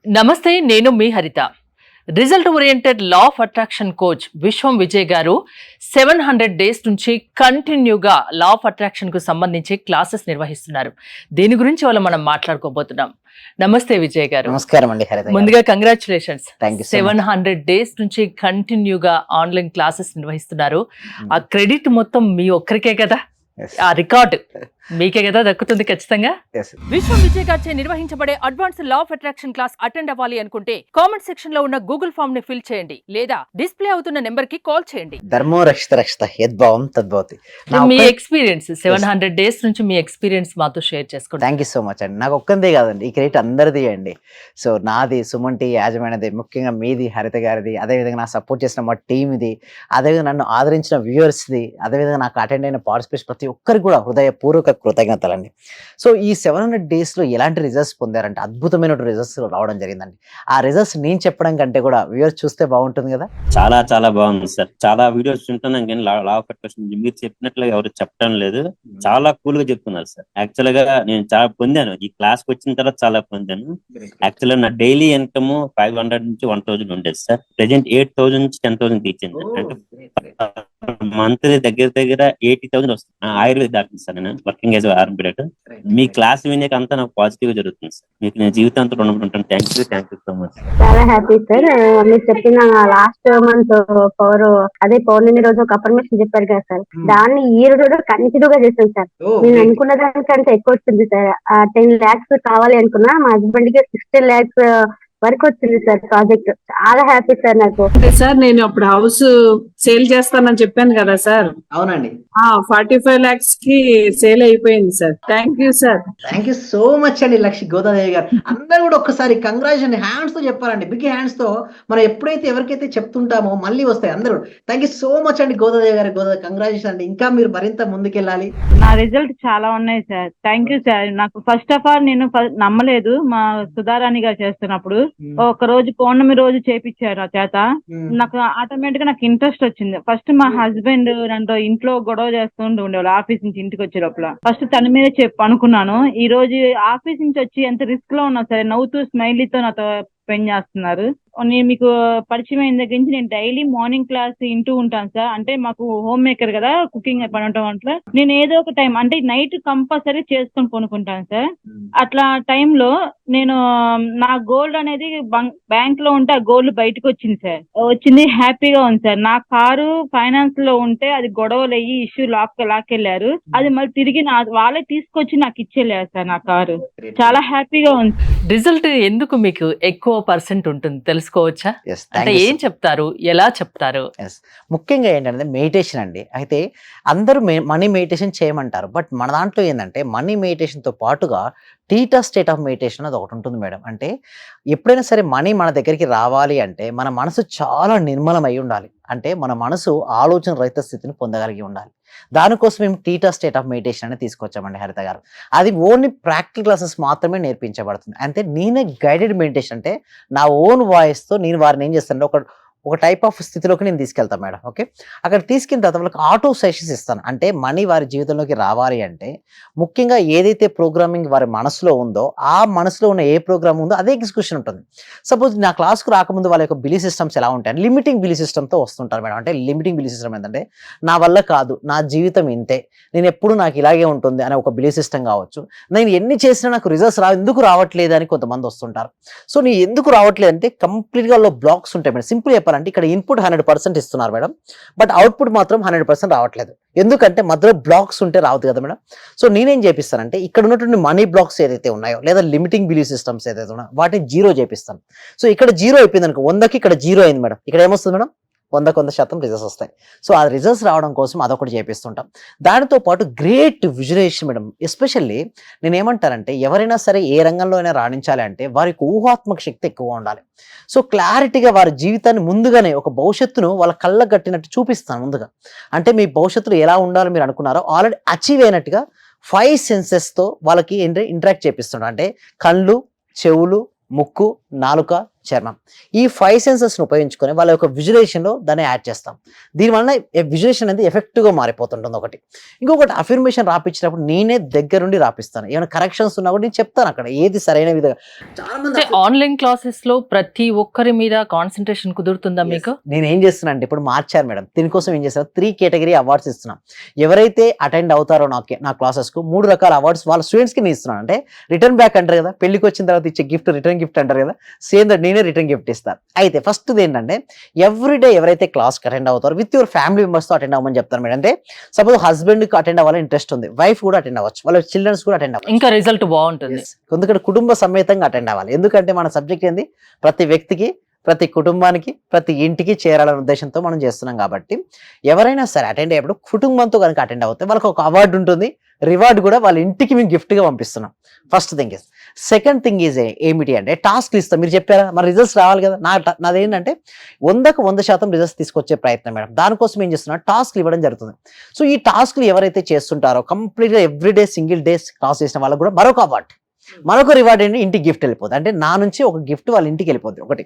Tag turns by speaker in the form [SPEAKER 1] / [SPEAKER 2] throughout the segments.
[SPEAKER 1] నమస్తే, నేను మీ హరిత. Result oriented law of attraction coach విశ్వం విజయ్ గారు 700 డేస్ నుంచి కంటిన్యూగా లా ఆఫ్ అట్రాక్షన్ కు సంబంధించి క్లాసెస్ నిర్వహిస్తున్నారు. దీని గురించి మనం మాట్లాడుకోబోతున్నాం. నమస్తే విజయ్ గారు.
[SPEAKER 2] నమస్కారం అండి హరిత గారు.
[SPEAKER 1] ముందుగా కంగ్రాచులేషన్స్.
[SPEAKER 2] Thank you.
[SPEAKER 1] 700 డేస్ నుంచి కంటిన్యూగా ఆన్లైన్ క్లాసెస్ నిర్వహిస్తున్నారు. ఆ క్రెడిట్ మొత్తం మీ ఒక్కరికే కదా, ఆ రికార్డ్ మీకే కదా దక్కుతుంది ఖచ్చితంగా. విశ్వం విజయ్ గారిచే నిర్వహించబడే advance law of attraction class attend అవ్వాలి అనుకుంటే కామెంట్ సెక్షన్ లో ఉన్న గూగుల్ ఫామ్ ని ఫిల్ చేయండి, లేదా డిస్ప్లే అవుతున్న నెంబర్ కి కాల్ చేయండి.
[SPEAKER 2] ధర్మో రక్షిత రక్షిత యద్భావం తద్భవతి.
[SPEAKER 1] మీ ఎక్స్పీరియన్స్ 700 డేస్ నుంచి మీ ఎక్స్పీరియన్స్ మాతో షేర్ చేసుకోండి.
[SPEAKER 2] థ్యాంక్ యూ సో మచ్ అండి. నాకు ఒక్కందే కాదండి, ఈ క్రెడిట్ అందరిది అండి. సో నాది, సుమన్ టీ యాజమాన్యది, ముఖ్యంగా మీది, హరిత గారిది, అదేవిధంగా నాకు సపోర్ట్ చేసిన మా టీమ్ ఇది, అదేవిధంగా నన్ను ఆదరించిన వ్యూవర్స్ది, అదేవిధంగా నాకు అటెండ్ అయిన పార్టిసిపేట్స్ ప్రతి ఒక్కరికి కూడా హృదయపూర్వక కృతజ్ఞతలండి. సో ఈ 700 డేస్లో ఎలాంటి రిజల్ట్స్ పొందారంటే అద్భుతమైన రిజల్ట్స్ రావడం జరిగిందండి. ఆ రిజల్ట్స్ నేను చెప్పడం కంటే కూడా వ్యూవర్స్ చూస్తే బాగుంటుంది కదా.
[SPEAKER 3] చాలా చాలా బాగుంది సార్. చాలా వీడియోస్ వింటున్నాం కానీ లా ఆఫ్ అట్రాక్షన్ మీరు చెప్పినట్లుగా ఎవరు చెప్పడం లేదు. చాలా కూల్ గా చెప్తున్నారు సార్. యాక్చువల్ గా నేను చాలా పొందాను, ఈ క్లాస్ కి వచ్చిన తర్వాత చాలా పొందాను. యాక్చువల్ గా నా డైలీ ఇన్కమ్ 500 నుంచి 1000 ఉండేది సార్. ప్రెసెంట్ 8000 నుంచి 10,000 తీసింది. అంటే మంత్లీ దగ్గర దగ్గర 80,000 వస్తుంది. ఆయుర్వేద డాక్టర్ సార్, నేను వర్కింగ్ యాజ్ ఆర్మ్ పీరియడ్. మీ క్లాస్ వినేక అంతా నాకు పాజిటివ్ గా జరుగుతుంది సార్. మీకు నేను జీవితాంతం రుణపడి ఉంటాను. Thank you so much.
[SPEAKER 4] చాలా హ్యాపీ సార్. మీరు చెప్పిన లాస్ట్ మంత్ అదే పౌర్ణమి రోజు ఒక అఫర్మేషన్ చెప్పారు కదా సార్, దాన్ని ఈ రోజు కంటిన్యూ గా చేశాను సార్. నేను అనుకున్న దానికంటే ఎక్కువ వచ్చింది సార్. 10 lakhs కావాలి అనుకున్నా, మా హస్బెండ్ కి 60 lakhs వరకు వచ్చింది సార్ ప్రాజెక్ట్. చాలా హ్యాపీ సార్ నాకు.
[SPEAKER 5] సార్ నేను అప్పుడు హౌస్ సేల్ చేస్తానని చెప్పాను కదా సార్.
[SPEAKER 2] అవునండి.
[SPEAKER 5] 45 lakhs కి సేల్ అయిపోయింది sir. Thank you sir.
[SPEAKER 2] Thank you so much అండి లక్ష్మి గోదాదేవి గారు. అందరూ కూడా ఒక్కసారి కంగ్రాచులేషన్ హ్యాండ్స్ తో చెప్పాలండి, బిగ్ హ్యాండ్స్ తో. మనం ఎప్పుడైతే ఎవరికైతే చెప్తుంటామో మళ్ళీ వస్తాయి అందరూ. థ్యాంక్ యూ సో మచ్ అండి గోదాదేవి గారు. కంగ్రాచులేషన్ అండి. ఇంకా మీరు మరింత ముందుకెళ్ళాలి.
[SPEAKER 6] నా రిజల్ట్ చాలా ఉన్నాయి సార్. Thank you sir. నాకు ఫస్ట్ ఆఫ్ ఆల్ నేను నమ్మలేదు. మా సుధారాణి గారు చేస్తున్నప్పుడు ఒక రోజు పౌర్ణమి రోజు చేపించారు ఆ చేత. నాకు ఆటోమేటిక్ గా నాకు ఇంట్రెస్ట్ వచ్చింది. ఫస్ట్ మా హస్బెండ్ నన్ను ఇంట్లో గొడవ చేస్తూ ఉండేవాళ్ళు. ఆఫీస్ నుంచి ఇంటికి వచ్చే లోపల ఫస్ట్ తన మీద అనుకున్నాను. ఈ రోజు ఆఫీస్ నుంచి వచ్చి ఎంత రిస్క్ లో ఉన్నా సరే నవ్వుతూ స్మైలీతో నాతో స్పెండ్ చేస్తున్నారు. నేను మీకు పరిచయం అయిన దగ్గర నుంచి నేను డైలీ మార్నింగ్ క్లాస్ వింటూ ఉంటాను సార్. అంటే మాకు హోమ్ మేకర్ కదా, కుకింగ్ పని ఉండటం వల్ల నేను ఏదో ఒక టైం అంటే నైట్ కంపల్సరీ చేసుకొని కొనుక్కుంటాను సార్. అట్లా టైంలో నేను నా గోల్డ్ అనేది బ్యాంక్ లో ఉంటే ఆ గోల్డ్ బయటకు వచ్చింది సార్. వచ్చింది, హ్యాపీగా ఉంది సార్. నా కారు ఫైనాన్స్ లో ఉంటే అది గొడవలు అయ్యి ఇష్యూ లాక్కెళ్లారు. అది మళ్ళీ తిరిగి వాళ్ళే తీసుకొచ్చి నాకు ఇచ్చేలేరు సార్ నా కారు. చాలా హ్యాపీగా ఉంది.
[SPEAKER 1] రిజల్ట్ ఎందుకు మీకు ఎక్కువ పర్సెంట్ ఉంటుంది తెలుసుకోవచ్చా? అంటే ఏం చెప్తారు, ఎలా చెప్తారు?
[SPEAKER 2] ముఖ్యంగా ఏంటంటే మెడిటేషన్ అండి. అయితే అందరూ మనీ మెడిటేషన్ చేయమంటారు, బట్ మన దాంట్లో ఏంటంటే మనీ మెడిటేషన్ తో పాటుగా టీటా స్టేట్ ఆఫ్ మెడిటేషన్ అది ఒకటి ఉంటుంది మేడం. అంటే ఎప్పుడైనా సరే మనీ మన దగ్గరికి రావాలి అంటే మన మనసు చాలా నిర్మలమై ఉండాలి. అంటే మన మనసు ఆలోచన రహిత స్థితిని పొందగలిగి ఉండాలి. దానికోసం మేము టీటా స్టేట్ ఆఫ్ మెడిటేషన్ అనేది తీసుకొచ్చామండి హరిత గారు. అది ఓన్లీ ప్రాక్టికల్ క్లాసెస్ మాత్రమే నేర్పించబడుతుంది. అంటే నేనే గైడెడ్ మెడిటేషన్, అంటే నా ఓన్ వాయిస్తో నేను వారిని ఏం చేస్తానంటే ఒక టైప్ ఆఫ్ స్థితిలోకి నేను తీసుకెళ్తాను మేడం. ఓకే, అక్కడ తీసుకెళ్ళిన తర్వాత వాళ్ళకి ఆటో సెషన్స్ ఇస్తాను. అంటే మనీ వారి జీవితంలోకి రావాలి అంటే ముఖ్యంగా ఏదైతే ప్రోగ్రామింగ్ వారి మనసులో ఉందో ఆ మనసులో ఉన్న ఏ ప్రోగ్రామ్ ఉందో అదే ఎగ్జిక్యూషన్ ఉంటుంది. సపోజ్ నా క్లాస్కు రాకముందు వాళ్ళ యొక్క బిలీఫ్ సిస్టమ్స్ ఎలా ఉంటాయి, లిమిటింగ్ బిలీఫ్ సిస్టమ్తో వస్తుంటారు మేడం. అంటే లిమిటింగ్ బిలీఫ్ సిస్టమ్ ఏంటంటే నా వల్ల కాదు, నా జీవితం ఇంతే, నేను ఎప్పుడు నాకు ఇలాగే ఉంటుంది అనే ఒక బిలీఫ్ సిస్టమ్ కావచ్చు. నేను ఎన్ని చేసినా నాకు రిజల్ట్స్ ఎందుకు రావట్లేదు అని కొంతమంది వస్తుంటారు. సో నీ ఎందుకు రావట్లేదు అంటే కంప్లీట్గా బ్లాక్స్ ఉంటాయి మేడం. సింపుల్ చెప్పాలంటే ఇక్కడ ఇన్పుట్ 100% ఇస్తున్నారు మేడం, బట్ అవుట్పుట్ మాత్రం 100% రావట్లేదు. ఎందుకంటే మధ్యలో బ్లాక్స్ ఉంటే రావద్దు కదా మేడం. సో నేనేం చేపిస్తానంటే ఇక్కడ ఉన్నటువంటి మనీ బ్లాక్స్ ఏదైతే ఉన్నాయో లేదా లిమిటింగ్ బిలీఫ్ సిస్టమ్స్ ఏదైతే ఉన్నాయో వాటిని 0 చేపిస్తాను. సో ఇక్కడ 0 అయిపోయింది అనుకో, 100కి ఇక్కడ 0 అయింది మేడం. ఇక్కడ ఏమొస్తుంది మేడం? 100% రిజల్ట్స్ వస్తాయి. సో ఆ రిజల్ట్స్ రావడం కోసం అదొకటి చేపిస్తుంటాం. దానితో పాటు గ్రేట్ విజువలైజేషన్ మేడం. ఎస్పెషల్లీ నేను ఏమంటానంటే ఎవరైనా సరే ఏ రంగంలో అయినా రాణించాలి అంటే వారికి ఊహాత్మక శక్తి ఎక్కువ ఉండాలి. సో క్లారిటీగా వారి జీవితాన్ని ముందుగానే ఒక భవిష్యత్తును వాళ్ళ కళ్ళ కట్టినట్టు చూపిస్తాను ముందుగా. అంటే మీ భవిష్యత్తులో ఎలా ఉండాలో మీరు అనుకున్నారో ఆల్రెడీ అచీవ్ అయినట్టుగా 5 సెన్సెస్తో వాళ్ళకి ఇంటరాక్ట్ చేపిస్తున్నాడు. అంటే కళ్ళు, చెవులు, ముక్కు, నాలుక, చర్మం. ఈ 5 సెన్సెస్ని ఉపయోగించుకొని వాళ్ళ యొక్క విజువలైజేషన్లో దాన్ని యాడ్ చేస్తాం. దీనివల్ల విజువలైజేషన్ అనేది ఎఫెక్టివ్గా మారిపోతుంటుంది ఒకటి. ఇంకొకటి అఫర్మేషన్ రాపించినప్పుడు నేనే దగ్గరుండి రాపిస్తాను. ఏమైనా కరెక్షన్స్ ఉన్నా కూడా నేను చెప్తాను అక్కడ ఏది సరైన విధంగా. చాలా మంది
[SPEAKER 1] ఆన్లైన్ క్లాసెస్ లో ప్రతి ఒక్కరి మీద కాన్సన్ట్రేషన్ కుదురుతుందా మీకు?
[SPEAKER 2] నేను ఏం చేస్తున్నా అంటే ఇప్పుడు మార్చారు మేడం, దీనికోసం ఏం చేస్తాను 3 కేటగిరీ అవార్డ్స్ ఇస్తున్నాం. ఎవరైతే అటెండ్ అవుతారో నా క్లాసెస్కు 3 రకాల అవార్డ్స్ వాళ్ళ స్టూడెంట్స్కి నేను ఇస్తున్నాను. అంటే రిటర్న్ బ్యాక్ అంటారు కదా, పెళ్లికి వచ్చిన తర్వాత ఇచ్చే గిఫ్ట్ రిటర్న్ గిఫ్ట్ అంటారు కదా, సేమ్ దట్ నేనే రిటర్న్ గిఫ్ట్ ఇస్తాను. అయితే ఫస్ట్ ఏంటంటే ఎవ్రీడే ఎవరైతే క్లాస్కి అటెండ్ అవుతారో విత్ యువర్ ఫ్యామిలీ మెంబర్స్తో అటెండ్ అవ్వమని చెప్తాను మేడం. అంటే సపోజ్ హస్బెండ్కి అటెండ్ అవ్వాలని ఇంట్రెస్ట్ ఉంది, వైఫ్ కూడా అటెండ్ అవ్వచ్చు, వాళ్ళ చిల్డ్రన్స్ కూడా అటెండ్ అవ్వచ్చు.
[SPEAKER 1] ఇంకా రిజల్ట్ బాగుంటుంది.
[SPEAKER 2] ఎందుకంటే కుటుంబ సమేతంగా అటెండ్ అవ్వాలి. ఎందుకంటే మన సబ్జెక్ట్ ఏంది ప్రతి వ్యక్తికి, ప్రతి కుటుంబానికి, ప్రతి ఇంటికి చేరాలనే ఉద్దేశంతో మనం చేస్తున్నాం. కాబట్టి ఎవరైనా సరే అటెండ్ అయ్యేప్పుడు కుటుంబంతో కనుక అటెండ్ అవుతే వాళ్ళకి ఒక అవార్డు ఉంటుంది, రివార్డ్ కూడా వాళ్ళ ఇంటికి మేము గిఫ్ట్గా పంపిస్తున్నాం. First thing is. Second thing is ఏమిటి అంటే టాస్క్లు ఇస్తాం. మీరు చెప్పారా మరి రిజల్ట్స్ రావాలి కదా, నాదేంటంటే 100% రిజల్ట్స్ తీసుకొచ్చే ప్రయత్నం మేడం. దానికోసం ఏం చేస్తున్నా టాస్క్లు ఇవ్వడం జరుగుతుంది. సో ఈ టాస్క్లు ఎవరైతే చేస్తుంటారో కంప్లీట్గా ఎవ్రీడే సింగిల్ డేస్ క్లాస్ చేసిన వాళ్ళకు కూడా మరొక అవార్డు, మరొక రివార్డ్ ఏంటి ఇంటికి గిఫ్ట్ వెళ్ళిపోతుంది. అంటే నా నుంచి ఒక గిఫ్ట్ వాళ్ళ ఇంటికి వెళ్ళిపోద్ది, ఒకటి.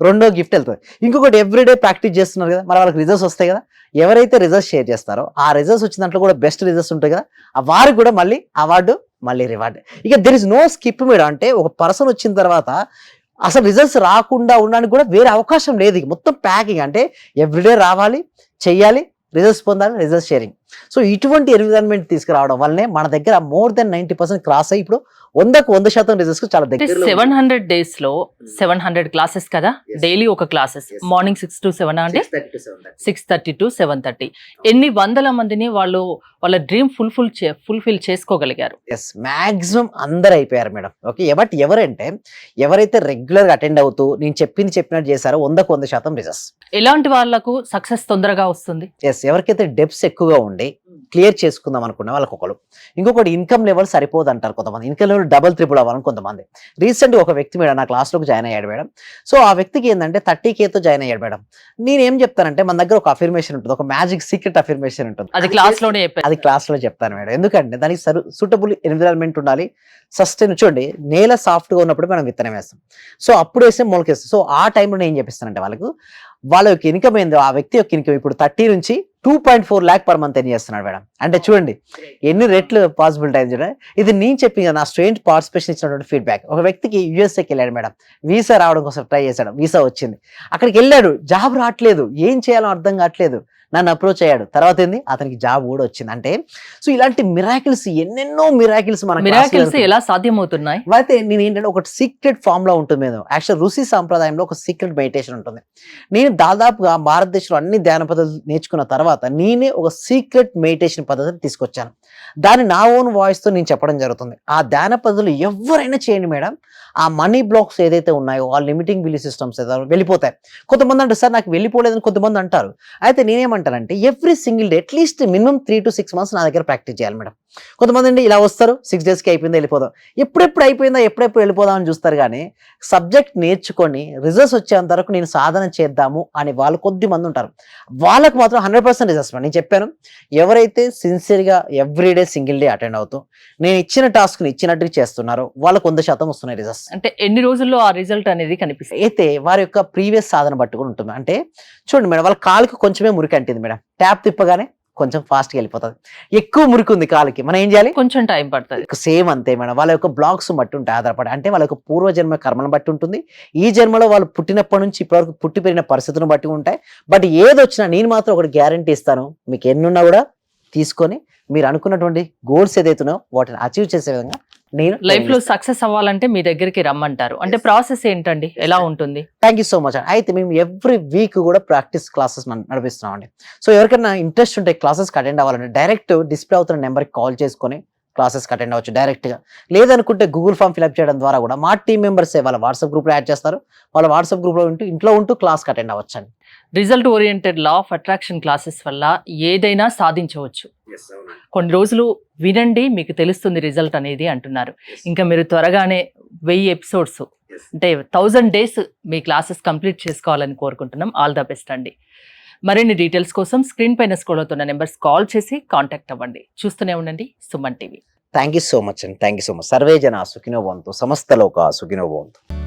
[SPEAKER 2] రెండో గిఫ్ట్ వెళ్తుంది. ఇంకొకటి ఎవ్రీడే ప్రాక్టీస్ చేస్తున్నారు కదా, మరి వాళ్ళకి రిజల్ట్స్ వస్తాయి కదా. ఎవరైతే రిజల్ట్స్ షేర్ చేస్తారో ఆ రిజల్ట్స్ వచ్చిన దాంట్లో కూడా బెస్ట్ రిజల్ట్స్ ఉంటాయి కదా, ఆ వారికి కూడా మళ్ళీ అవార్డు, మళ్ళీ రివార్డ్. ఇక there is no skip madam. అంటే ఒక పర్సన్ వచ్చిన తర్వాత అసలు రిజల్ట్స్ రాకుండా ఉండడానికి కూడా వేరే అవకాశం లేదు. ఇక మొత్తం ప్యాకింగ్. అంటే ఎవ్రీడే రావాలి, చెయ్యాలి, రిజల్ట్స్ పొందాలి, రిజల్ట్ షేరింగ్. సో ఇటువంటి ఎన్విరాన్మెంట్ తీసుకురావడం వల్లనే మన దగ్గర మోర్ దెన్ 90% క్రాస్ అయ్యి ఇప్పుడు 100% రిజల్ట్స్ చాలా దగ్గర.
[SPEAKER 1] 700 డేస్ లో 700 క్లాసెస్ కదా, డైలీ ఒక క్లాసెస్, మార్నింగ్ 6 to 7 అంటే 6:30 to 7:30. ఎన్ని వందల మందిని వాళ్ళ డ్రీమ్ ఫుల్ఫిల్ చేసుకోగలిగారు?
[SPEAKER 2] ఎస్, మాక్సిమం అందరు అయిపోయారు మేడం. ఓకే, బట్ ఎవరంటే ఎవరైతే రెగ్యులర్ గా అటెండ్ అవుతూ నేను చెప్పినట్టు చేశారో 100% రిజల్ట్స్.
[SPEAKER 1] ఎలాంటి వాళ్ళకు సక్సెస్ తొందరగా వస్తుంది?
[SPEAKER 2] ఎస్, ఎవరికైతే డెప్స్ ఎక్కువగా ఉండి క్లియర్ చేసుకుందాం అనుకున్న వాళ్ళకి ఒకరు. ఇంకొకటి ఇన్కమ్ లెవెల్ సరిపోదు అంటారు కొంతమంది, ఇన్కమ్ లెవెల్ డబుల్ ట్రిపుల్ అవ్వాలని కొంతమంది. రీసెంట్గా ఒక వ్యక్తి మేడం నా క్లాస్లోకి జాయిన్ అయ్యాడు మేడం. సో ఆ వ్యక్తికి ఏంటంటే 30Kతో జాయిన్ అయ్యాడు మేడం. నేను ఏం చెప్తానంటే మన దగ్గర ఒక అఫర్మేషన్ ఉంటుంది, ఒక మ్యాజిక్ సీక్రెట్ అఫర్మేషన్ ఉంటుంది.
[SPEAKER 1] అది క్లాస్లోనే చెప్తాను
[SPEAKER 2] మేడం. ఎందుకంటే దానికి సూటబుల్ ఎన్విరాన్మెంట్ ఉండాలి, సస్టైన్. చూడండి, నేల సాఫ్ట్గా ఉన్నప్పుడు మనం విత్తనం వేస్తాం, సో అప్పుడు వేస్తే మొలకేస్తాం. సో ఆ టైంలో నేను ఏం చెప్పిస్తానంటే వాళ్ళ యొక్క ఇన్కమ్ ఏందో, ఆ వ్యక్తి యొక్క ఇన్కమ్ ఇప్పుడు 30 నుంచి 2.4 lakh per month ఎన్ని చేస్తున్నాడు మేడం. అంటే చూడండి ఎన్ని రెట్లు పాసిబిలిటీ అయింది చూడండి. ఇది నేను చెప్పి నా స్టూడెంట్ పార్టిసిపేషన్ ఇచ్చినటువంటి ఫీడ్బ్యాక్. ఒక వ్యక్తికి యూఎస్ఏకి వెళ్ళాడు మేడం, వీసా రావడం కోసం ట్రై చేశాడు, వీసా వచ్చింది. అక్కడికి వెళ్ళాడు, జాబ్ రావట్లేదు, ఏం చేయాలో అర్థం కావట్లేదు, నన్ను అప్రోచ్ అయ్యాడు. తర్వాత ఏంది, అతనికి జాబ్ కూడా వచ్చింది. అంటే సో ఇలాంటి మిరాకిల్స్, ఎన్నెన్నో మిరాకిల్స్
[SPEAKER 1] ఎలా సాధ్యమవుతున్నాయి
[SPEAKER 2] అయితే నేను ఏంటంటే ఒక సీక్రెట్ ఫామ్ లో ఉంటుంది మీద. యాక్చువల్ ఋషి సాంప్రదాయంలో ఒక సీక్రెట్ మెడిటేషన్ ఉంటుంది. నేను దాదాపుగా భారతదేశంలో అన్ని ధ్యాన పద్ధతులు నేర్చుకున్న తర్వాత నేనే ఒక సీక్రెట్ మెడిటేషన్ పద్ధతిని తీసుకొచ్చాను. దాన్ని నా ఓన్ వాయిస్ తో నేను చెప్పడం జరుగుతుంది. ఆ ధ్యాన పద్ధతులు ఎవరైనా చేయండి మేడం, ఆ మనీ బ్లాక్స్ ఏదైతే ఉన్నాయో, ఆ లిమిటింగ్ బిలీఫ్ సిస్టమ్స్ ఏదో వెళ్ళిపోతాయి. కొంతమంది అంటే సార్ నాకు వెళ్ళిపోలేదని కొంతమంది అంటారు. అయితే నేనేమంటానంటే every single day at least minimum 3 to 6 months నా దగ్గర ప్రాక్టీస్ చేయాలి మేడం. కొంతమంది అండి ఇలా వస్తారు, 6 daysకి అయిపోయిందా వెళ్ళిపోదాం, ఎప్పుడెప్పుడు అయిపోయిందా ఎప్పుడెప్పుడు వెళ్ళిపోదాం అని చూస్తారు. కానీ సబ్జెక్ట్ నేర్చుకొని రిజల్ట్స్ వచ్చేంత వరకు నేను సాధన చేద్దాము అని వాళ్ళు కొద్ది మంది ఉంటారు. వాళ్ళకు మాత్రం 100% రిజల్ట్స్. నేను చెప్పాను, ఎవరైతే సిన్సియర్గా ఎవ్రీడే సింగిల్ డే అటెండ్ అవుతూ నేను ఇచ్చిన టాస్క్ని ఇచ్చినట్టు చేస్తున్నారో వాళ్ళకు 100% వస్తున్నాయి రిజల్ట్స్.
[SPEAKER 1] అంటే ఎన్ని రోజుల్లో ఆ రిజల్ట్ అనేది కనిపిస్తుంది?
[SPEAKER 2] అయితే వారి యొక్క ప్రీవియస్ సాధన బట్టి కూడా ఉంటుంది. అంటే చూడండి మేడం, వాళ్ళ కాలుకి కొంచెమే మురికి అంటింది మేడం, ట్యాప్ తిప్పగానే కొంచెం ఫాస్ట్గా వెళ్ళిపోతుంది. ఎక్కువ మురికి ఉంది కాలికి, మనం ఏం చేయాలి,
[SPEAKER 1] కొంచెం టైం పడుతుంది.
[SPEAKER 2] సేమ్ అంతే మేడం, వాళ్ళ యొక్క బ్లాక్స్ బట్టి ఉంటాయి ఆధారపడి. అంటే వాళ్ళ యొక్క పూర్వజన్మ కర్మను బట్టి ఉంటుంది, ఈ జన్మలో వాళ్ళు పుట్టినప్పటి నుంచి ఇప్పటివరకు పుట్టి పెరిగిన పరిస్థితులను బట్టి ఉంటాయి. బట్ ఏది వచ్చినా నేను మాత్రం ఒకటి గ్యారంటీ ఇస్తాను, మీకు ఎన్నున్నా కూడా తీసుకొని మీరు అనుకున్నటువంటి గోల్స్ ఏదైతున్నాయో వాటిని అచీవ్ చేసే విధంగా నేను
[SPEAKER 1] లైఫ్ లో సక్సెస్ అవ్వాలంటే మీ దగ్గరికి రమ్మంటారు. అంటే ప్రాసెస్ ఏంటండి, ఎలా ఉంటుంది?
[SPEAKER 2] Thank you so much. అయితే మేము ఎవ్రీ వీక్ కూడా ప్రాక్టీస్ క్లాసెస్ నడిపిస్తున్నాం అండి. సో ఎవరికైనా ఇంట్రెస్ట్ ఉంటే క్లాసెస్కి అటెండ్ అవ్వాలంటే డైరెక్ట్ డిస్ప్లే అవుతున్న నెంబర్కి కాల్ చేసుకొని క్లాసెస్కి అటెండ్ అవ్వచ్చు డైరెక్ట్గా. లేదనుకుంటే గూగుల్ ఫామ్ ఫిల్అప్ చేయడం ద్వారా కూడా మా టీమ్ మెంబర్సే వాళ్ళ వాట్సాప్ గ్రూప్లో యాడ్ చేస్తారు, వాళ్ళ వాట్సాప్ గ్రూప్లో ఇంట్లో ఉంటూ క్లాస్కి అటెండ్ అవ్వచ్చు అండి.
[SPEAKER 1] Result oriented law of attraction classes వల్ల ఏదైనా సాధించవచ్చు. కొన్ని రోజులు వినండి, మీకు తెలుస్తుంది రిజల్ట్ అనేది అంటున్నారు. ఇంకా మీరు త్వరగానే 1000 ఎపిసోడ్స్ అంటే 1000 days మీ క్లాసెస్ కంప్లీట్ చేసుకోవాలని కోరుకుంటున్నాం. ఆల్ ద బెస్ట్ అండి. మరిన్ని డీటెయిల్స్ కోసం స్క్రీన్ పైన స్క్రోల్ అవుతున్న నెంబర్స్ కాల్ చేసి కాంటాక్ట్ అవ్వండి. చూస్తూనే ఉండండి Suman TV.
[SPEAKER 2] Thank you so much అండి, థ్యాంక్ యూ సో మచ్. సర్వే జన సుఖినో భవంతు, సమస్త లోకా సుఖినో భవంతు.